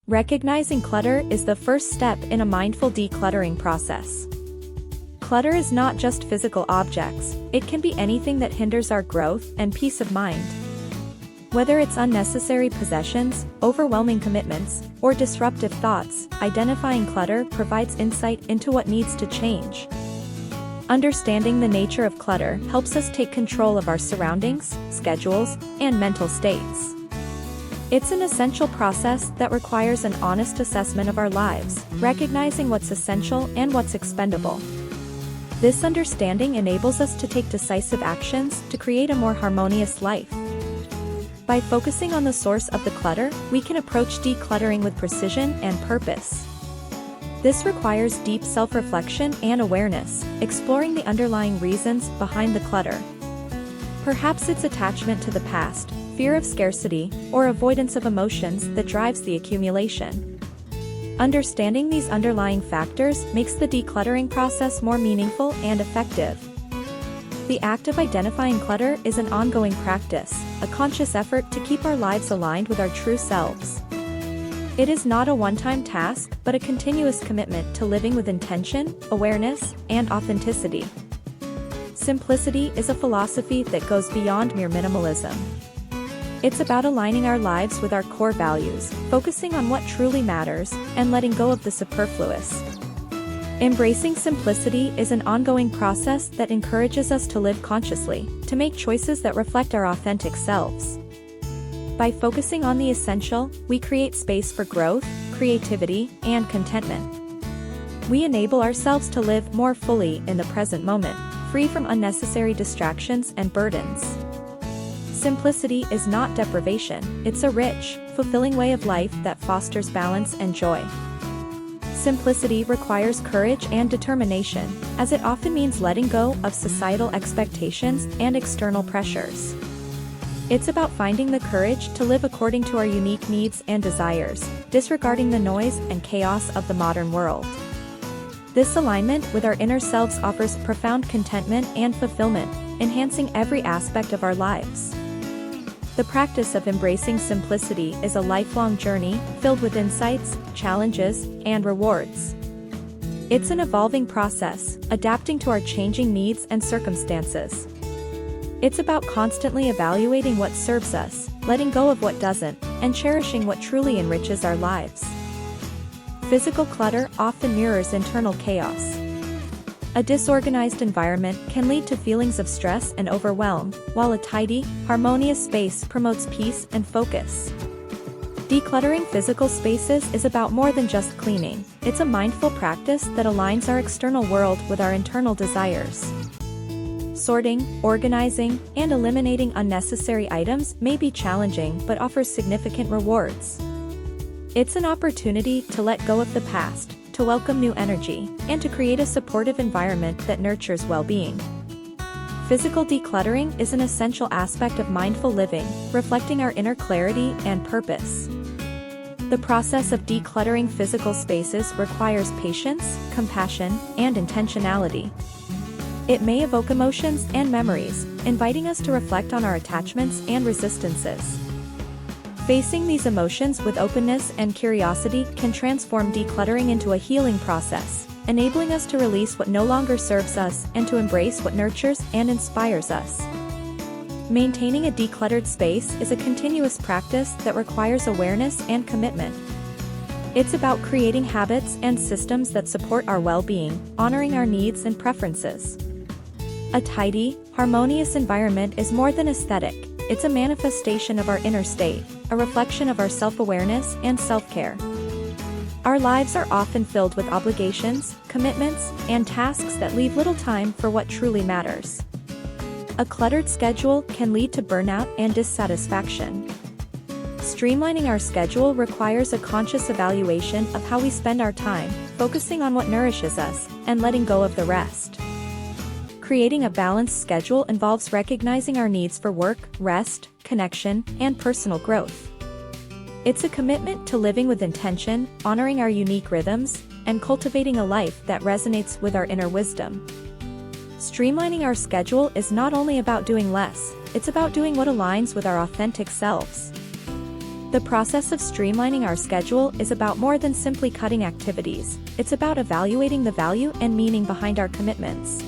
Recognizing clutter is the first step in a mindful decluttering process. Clutter is not just physical objects, it can be anything that hinders our growth and peace of mind. Whether it's unnecessary possessions, overwhelming commitments, or disruptive thoughts, identifying clutter provides insight into what needs to change. Understanding the nature of clutter helps us take control of our surroundings, schedules, and mental states. It's an essential process that requires an honest assessment of our lives, recognizing what's essential and what's expendable. This understanding enables us to take decisive actions to create a more harmonious life. By focusing on the source of the clutter, we can approach decluttering with precision and purpose. This requires deep self-reflection and awareness, exploring the underlying reasons behind the clutter. Perhaps it's attachment to the past, fear of scarcity, or avoidance of emotions that drives the accumulation. Understanding these underlying factors makes the decluttering process more meaningful and effective. The act of identifying clutter is an ongoing practice, a conscious effort to keep our lives aligned with our true selves. It is not a one-time task, but a continuous commitment to living with intention, awareness, and authenticity. Simplicity is a philosophy that goes beyond mere minimalism. It's about aligning our lives with our core values, focusing on what truly matters, and letting go of the superfluous. Embracing simplicity is an ongoing process that encourages us to live consciously, to make choices that reflect our authentic selves. By focusing on the essential, we create space for growth, creativity, and contentment. We enable ourselves to live more fully in the present moment, free from unnecessary distractions and burdens. Simplicity is not deprivation, it's a rich, fulfilling way of life that fosters balance and joy. Simplicity requires courage and determination, as it often means letting go of societal expectations and external pressures. It's about finding the courage to live according to our unique needs and desires, disregarding the noise and chaos of the modern world. This alignment with our inner selves offers profound contentment and fulfillment, enhancing every aspect of our lives. The practice of embracing simplicity is a lifelong journey, filled with insights, challenges, and rewards. It's an evolving process, adapting to our changing needs and circumstances. It's about constantly evaluating what serves us, letting go of what doesn't, and cherishing what truly enriches our lives. Physical clutter often mirrors internal chaos. A disorganized environment can lead to feelings of stress and overwhelm, while a tidy, harmonious space promotes peace and focus. Decluttering physical spaces is about more than just cleaning. It's a mindful practice that aligns our external world with our internal desires. Sorting, organizing, and eliminating unnecessary items may be challenging but offers significant rewards. It's an opportunity to let go of the past, to welcome new energy, and to create a supportive environment that nurtures well-being. Physical decluttering is an essential aspect of mindful living, reflecting our inner clarity and purpose. The process of decluttering physical spaces requires patience, compassion, and intentionality. It may evoke emotions and memories, inviting us to reflect on our attachments and resistances. Facing these emotions with openness and curiosity can transform decluttering into a healing process, enabling us to release what no longer serves us and to embrace what nurtures and inspires us. Maintaining a decluttered space is a continuous practice that requires awareness and commitment. It's about creating habits and systems that support our well-being, honoring our needs and preferences. A tidy, harmonious environment is more than aesthetic. It's a manifestation of our inner state, a reflection of our self-awareness and self-care. Our lives are often filled with obligations, commitments, and tasks that leave little time for what truly matters. A cluttered schedule can lead to burnout and dissatisfaction. Streamlining our schedule requires a conscious evaluation of how we spend our time, focusing on what nourishes us, and letting go of the rest. Creating a balanced schedule involves recognizing our needs for work, rest, connection, and personal growth. It's a commitment to living with intention, honoring our unique rhythms, and cultivating a life that resonates with our inner wisdom. Streamlining our schedule is not only about doing less, it's about doing what aligns with our authentic selves. The process of streamlining our schedule is about more than simply cutting activities. It's about evaluating the value and meaning behind our commitments.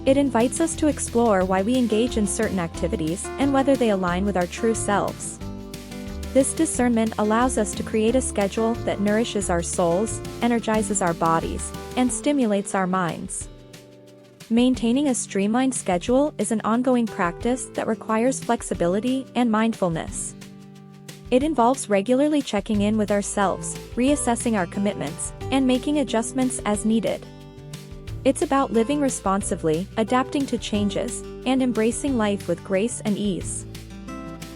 It invites us to explore why we engage in certain activities and whether they align with our true selves. This discernment allows us to create a schedule that nourishes our souls, energizes our bodies, and stimulates our minds. Maintaining a streamlined schedule is an ongoing practice that requires flexibility and mindfulness. It involves regularly checking in with ourselves, reassessing our commitments, and making adjustments as needed. It's about living responsively, adapting to changes, and embracing life with grace and ease.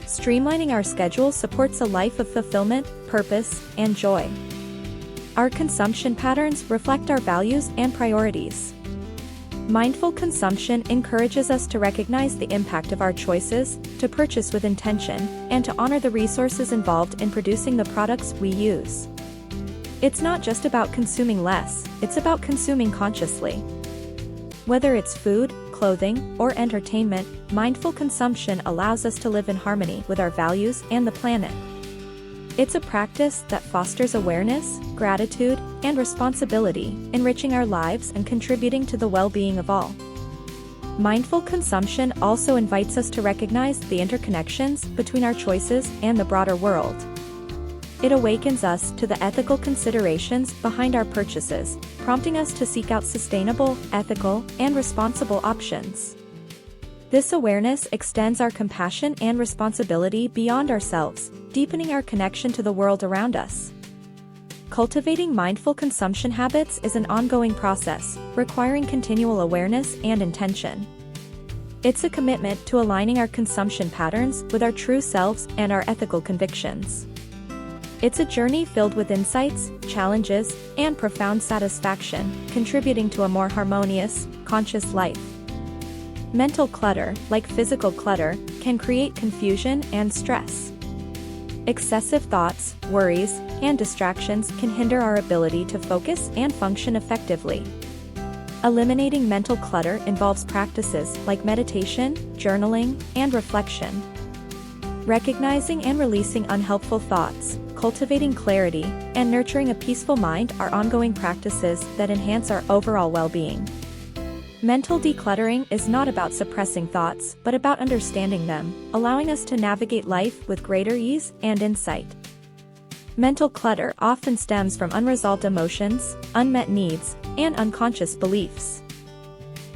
Streamlining our schedule supports a life of fulfillment, purpose, and joy. Our consumption patterns reflect our values and priorities. Mindful consumption encourages us to recognize the impact of our choices, to purchase with intention, and to honor the resources involved in producing the products we use. It's not just about consuming less, it's about consuming consciously. Whether it's food, clothing, or entertainment, mindful consumption allows us to live in harmony with our values and the planet. It's a practice that fosters awareness, gratitude, and responsibility, enriching our lives and contributing to the well-being of all. Mindful consumption also invites us to recognize the interconnections between our choices and the broader world. It awakens us to the ethical considerations behind our purchases, prompting us to seek out sustainable, ethical, and responsible options. This awareness extends our compassion and responsibility beyond ourselves, deepening our connection to the world around us. Cultivating mindful consumption habits is an ongoing process, requiring continual awareness and intention. It's a commitment to aligning our consumption patterns with our true selves and our ethical convictions. It's a journey filled with insights, challenges, and profound satisfaction, contributing to a more harmonious, conscious life. Mental clutter, like physical clutter, can create confusion and stress. Excessive thoughts, worries, and distractions can hinder our ability to focus and function effectively. Eliminating mental clutter involves practices like meditation, journaling, and reflection. Recognizing and releasing unhelpful thoughts, cultivating clarity, and nurturing a peaceful mind are ongoing practices that enhance our overall well-being. Mental decluttering is not about suppressing thoughts, but about understanding them, allowing us to navigate life with greater ease and insight. Mental clutter often stems from unresolved emotions, unmet needs, and unconscious beliefs.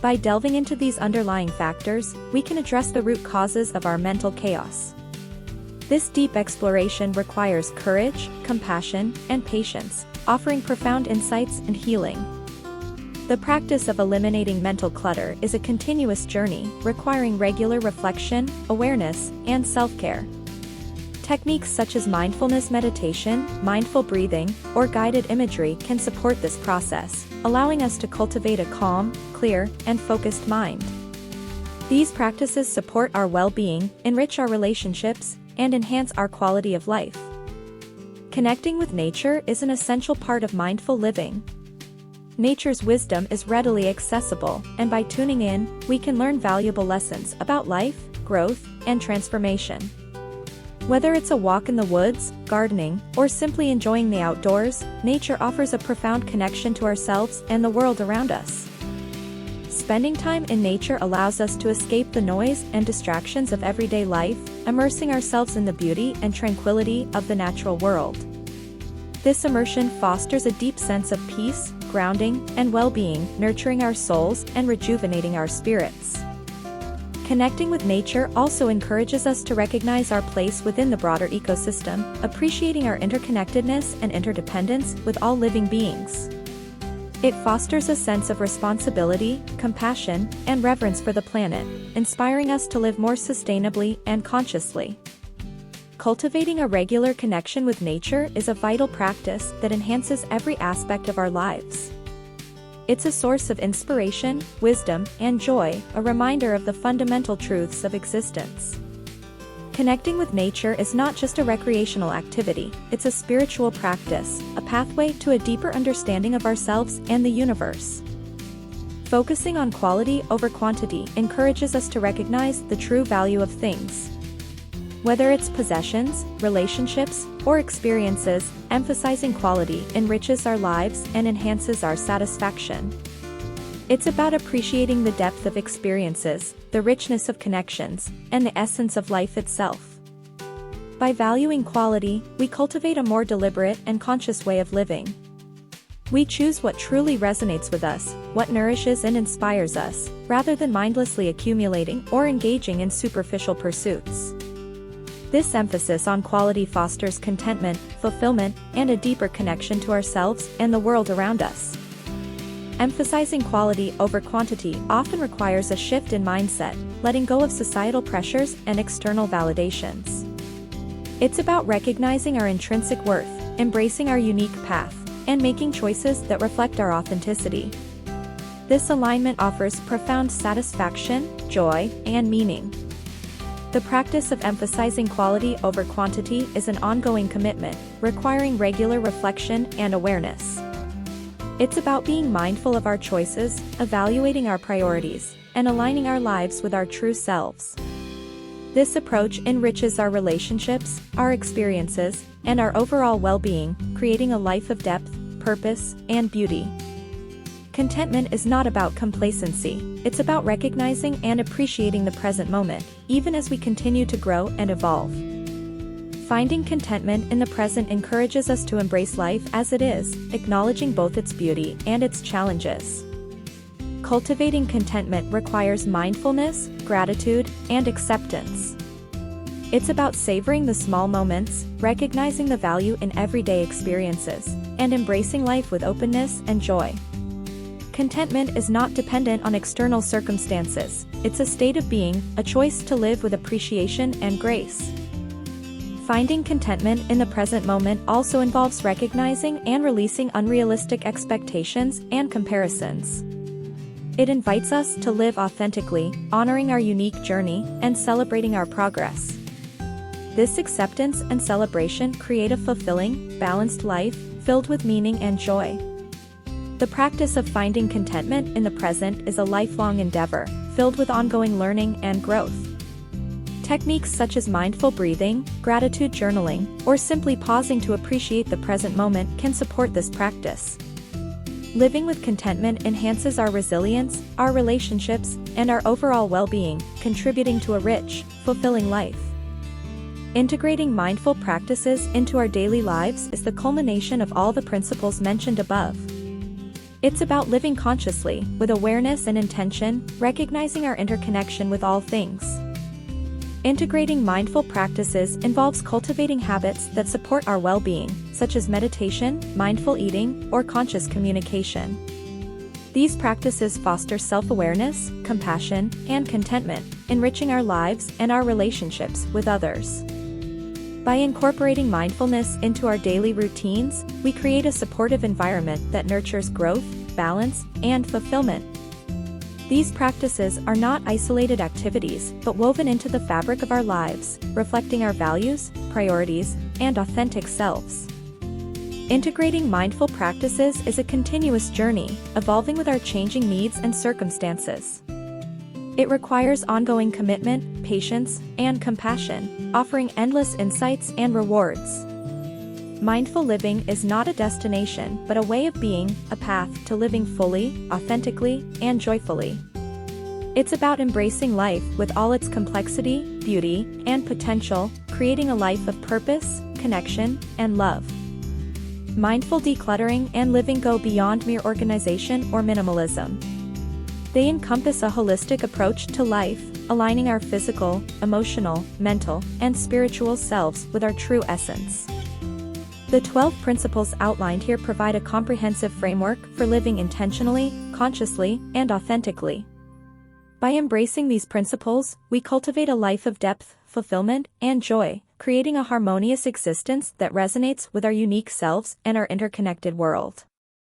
By delving into these underlying factors, we can address the root causes of our mental chaos. This deep exploration requires courage, compassion, and patience, offering profound insights and healing. The practice of eliminating mental clutter is a continuous journey, requiring regular reflection, awareness, and self-care. Techniques such as mindfulness meditation, mindful breathing, or guided imagery can support this process, allowing us to cultivate a calm, clear, and focused mind. These practices support our well-being, enrich our relationships, and enhance our quality of life. Connecting with nature is an essential part of mindful living. Nature's wisdom is readily accessible, and by tuning in, we can learn valuable lessons about life, growth, and transformation. Whether it's a walk in the woods, gardening, or simply enjoying the outdoors, nature offers a profound connection to ourselves and the world around us. Spending time in nature allows us to escape the noise and distractions of everyday life, immersing ourselves in the beauty and tranquility of the natural world. This immersion fosters a deep sense of peace, grounding, and well-being, nurturing our souls and rejuvenating our spirits. Connecting with nature also encourages us to recognize our place within the broader ecosystem, appreciating our interconnectedness and interdependence with all living beings. It fosters a sense of responsibility, compassion, and reverence for the planet, inspiring us to live more sustainably and consciously. Cultivating a regular connection with nature is a vital practice that enhances every aspect of our lives. It's a source of inspiration, wisdom, and joy, a reminder of the fundamental truths of existence. Connecting with nature is not just a recreational activity, it's a spiritual practice, a pathway to a deeper understanding of ourselves and the universe. Focusing on quality over quantity encourages us to recognize the true value of things. Whether it's possessions, relationships, or experiences, emphasizing quality enriches our lives and enhances our satisfaction. It's about appreciating the depth of experiences, the richness of connections, and the essence of life itself. By valuing quality, we cultivate a more deliberate and conscious way of living. We choose what truly resonates with us, what nourishes and inspires us, rather than mindlessly accumulating or engaging in superficial pursuits. This emphasis on quality fosters contentment, fulfillment, and a deeper connection to ourselves and the world around us. Emphasizing quality over quantity often requires a shift in mindset, letting go of societal pressures and external validations. It's about recognizing our intrinsic worth, embracing our unique path, and making choices that reflect our authenticity. This alignment offers profound satisfaction, joy, and meaning. The practice of emphasizing quality over quantity is an ongoing commitment, requiring regular reflection and awareness. It's about being mindful of our choices, evaluating our priorities, and aligning our lives with our true selves. This approach enriches our relationships, our experiences, and our overall well-being, creating a life of depth, purpose, and beauty. Contentment is not about complacency, it's about recognizing and appreciating the present moment, even as we continue to grow and evolve. Finding contentment in the present encourages us to embrace life as it is, acknowledging both its beauty and its challenges. Cultivating contentment requires mindfulness, gratitude, and acceptance. It's about savoring the small moments, recognizing the value in everyday experiences, and embracing life with openness and joy. Contentment is not dependent on external circumstances, it's a state of being, a choice to live with appreciation and grace. Finding contentment in the present moment also involves recognizing and releasing unrealistic expectations and comparisons. It invites us to live authentically, honoring our unique journey, and celebrating our progress. This acceptance and celebration create a fulfilling, balanced life, filled with meaning and joy. The practice of finding contentment in the present is a lifelong endeavor, filled with ongoing learning and growth. Techniques such as mindful breathing, gratitude journaling, or simply pausing to appreciate the present moment can support this practice. Living with contentment enhances our resilience, our relationships, and our overall well-being, contributing to a rich, fulfilling life. Integrating mindful practices into our daily lives is the culmination of all the principles mentioned above. It's about living consciously, with awareness and intention, recognizing our interconnection with all things. Integrating mindful practices involves cultivating habits that support our well-being, such as meditation, mindful eating, or conscious communication. These practices foster self-awareness, compassion, and contentment, enriching our lives and our relationships with others. By incorporating mindfulness into our daily routines, we create a supportive environment that nurtures growth, balance, and fulfillment. These practices are not isolated activities, but woven into the fabric of our lives, reflecting our values, priorities, and authentic selves. Integrating mindful practices is a continuous journey, evolving with our changing needs and circumstances. It requires ongoing commitment, patience, and compassion, offering endless insights and rewards. Mindful living is not a destination, but a way of being, a path to living fully, authentically, and joyfully. It's about embracing life with all its complexity, beauty, and potential, creating a life of purpose, connection, and love. Mindful decluttering and living go beyond mere organization or minimalism. They encompass a holistic approach to life, aligning our physical, emotional, mental, and spiritual selves with our true essence. The 12 principles outlined here provide a comprehensive framework for living intentionally, consciously, and authentically. By embracing these principles, we cultivate a life of depth, fulfillment, and joy, creating a harmonious existence that resonates with our unique selves and our interconnected world.